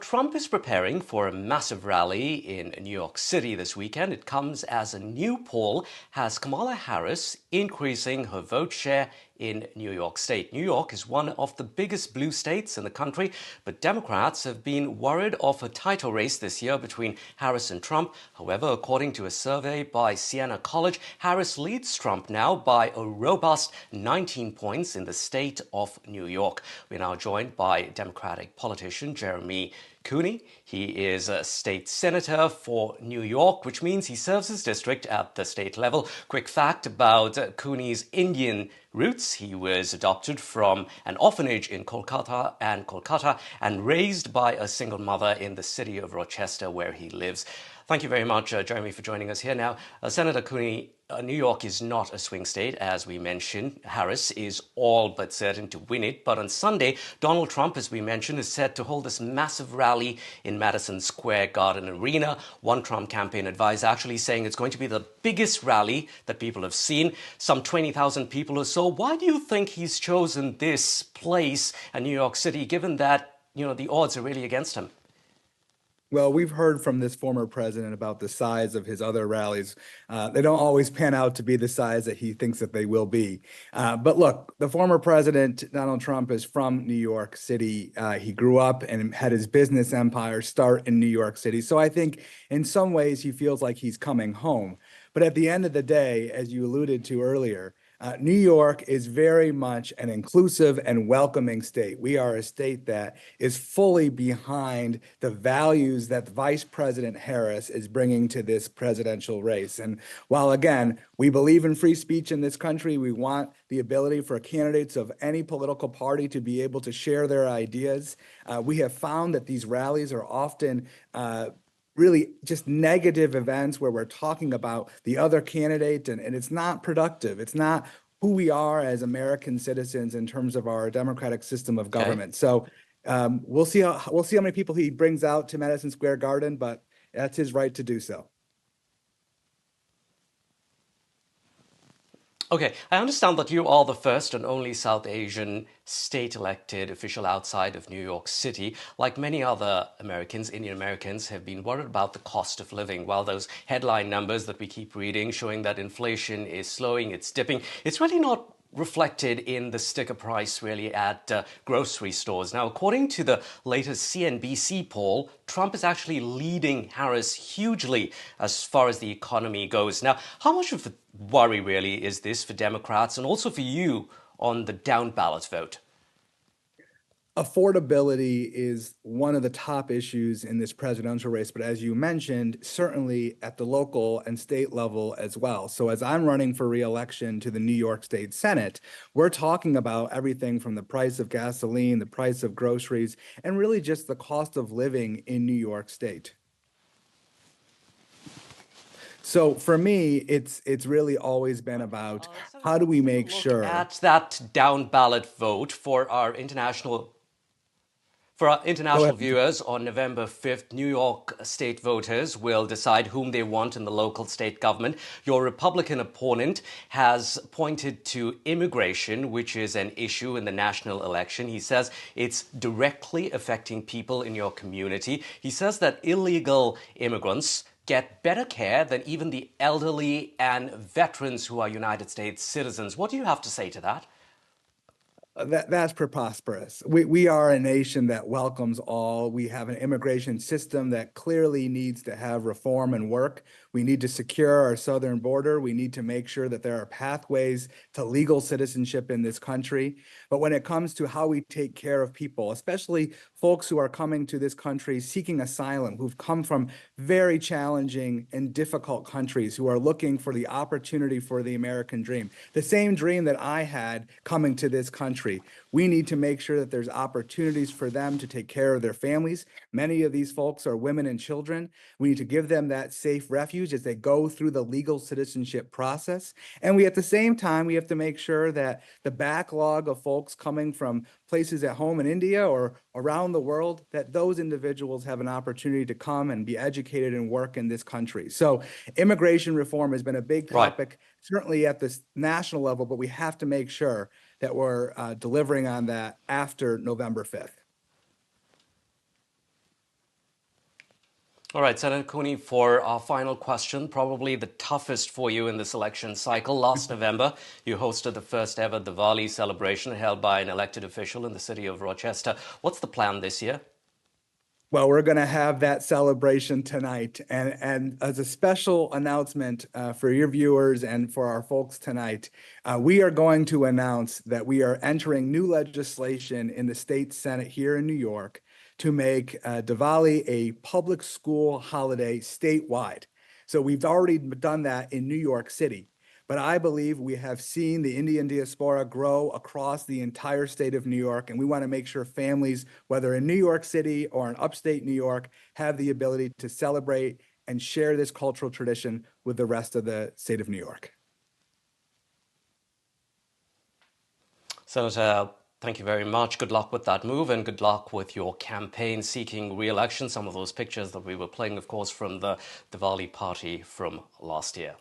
Trump is preparing for a massive rally in New York City this weekend. It comes as a new poll has Kamala Harris increasing her vote share in New York State. New York is one of the biggest blue states in the country, but Democrats have been worried of a title race this year between Harris and Trump. However, according to a survey by Siena College, Harris leads Trump now by a robust 19 points in the state of New York. We're now joined by Democratic politician Jeremy Cooney. He is a state senator for New York, which means he serves his district at the state level. Quick fact about Cooney's Indian roots: he was adopted from an orphanage in Kolkata and raised by a single mother in the city of Rochester, where he lives. Thank you very much, Jeremy, for joining us here. Now, Senator Cooney, New York is not a swing state, as we mentioned. Harris is all but certain to win it. But on Sunday, Donald Trump, as we mentioned, is set to hold this massive rally in Madison Square Garden Arena. One Trump campaign advisor actually saying it's going to be the biggest rally that people have seen, some 20,000 people or so. Why do you think he's chosen this place in New York City, given that, the odds are really against him? Well, we've heard from this former president about the size of his other rallies. They don't always pan out to be the size that he thinks that they will be. But look, the former president, Donald Trump, is from New York City. He grew up and had his business empire start in New York City. So I think in some ways he feels like he's coming home. But at the end of the day, as you alluded to earlier, New York is very much an inclusive and welcoming state. We are a state that is fully behind the values that Vice President Harris is bringing to this presidential race. And while, again, we believe in free speech in this country, we want the ability for candidates of any political party to be able to share their ideas. We have found that these rallies are often really just negative events where we're talking about the other candidate, and it's not productive. It's not who we are as American citizens in terms of our democratic system of government. So we'll see how many people he brings out to Madison Square Garden, but that's his right to do so. Okay, I understand that you are the first and only South Asian state-elected official outside of New York City. Like many other Americans, Indian Americans have been worried about the cost of living. While those headline numbers that we keep reading showing that inflation is slowing, it's dipping, it's really not reflected in the sticker price really at grocery stores. Now, according to the latest CNBC poll, Trump is actually leading Harris hugely as far as the economy goes. Now, how much of a worry really is this for Democrats and also for you on the down ballot vote? Affordability is one of the top issues in this presidential race, but as you mentioned, certainly at the local and state level as well. So as I'm running for re-election to the New York State Senate, we're talking about everything from the price of gasoline, the price of groceries, and really just the cost of living in New York State. So for me, it's really always been about how do we make sure at that down ballot vote for our international viewers on November 5th, New York state voters will decide whom they want in the local state government. Your Republican opponent has pointed to immigration, which is an issue in the national election. He says it's directly affecting people in your community. He says that illegal immigrants get better care than even the elderly and veterans who are United States citizens. What do you have to say to that? That's preposterous. We are a nation that welcomes all. We have an immigration system that clearly needs to have reform and work. We need to secure our southern border. We need to make sure that there are pathways to legal citizenship in this country. But when it comes to how we take care of people, especially folks who are coming to this country seeking asylum, who've come from very challenging and difficult countries, who are looking for the opportunity for the American dream, the same dream that I had coming to this country, we need to make sure that there's opportunities for them to take care of their families. Many of these folks are women and children. We need to give them that safe refuge as they go through the legal citizenship process. And at the same time, we have to make sure that the backlog of folks coming from places at home in India or around the world, that those individuals have an opportunity to come and be educated and work in this country. So immigration reform has been a big topic, certainly at this national level, but we have to make sure that we're delivering on that after November 5th. All right, Senator Cooney, for our final question, probably the toughest for you in this election cycle. Last November, you hosted the first ever Diwali celebration held by an elected official in the city of Rochester. What's the plan this year? Well, we're going to have that celebration tonight. And as a special announcement for your viewers and for our folks tonight, we are going to announce that we are entering new legislation in the state Senate here in New York to make Diwali a public school holiday statewide. So we've already done that in New York City. But I believe we have seen the Indian diaspora grow across the entire state of New York, and we want to make sure families, whether in New York City or in upstate New York, have the ability to celebrate and share this cultural tradition with the rest of the state of New York. Senator, thank you very much. Good luck with that move and good luck with your campaign seeking re-election. Some of those pictures that we were playing, of course, from the Diwali party from last year.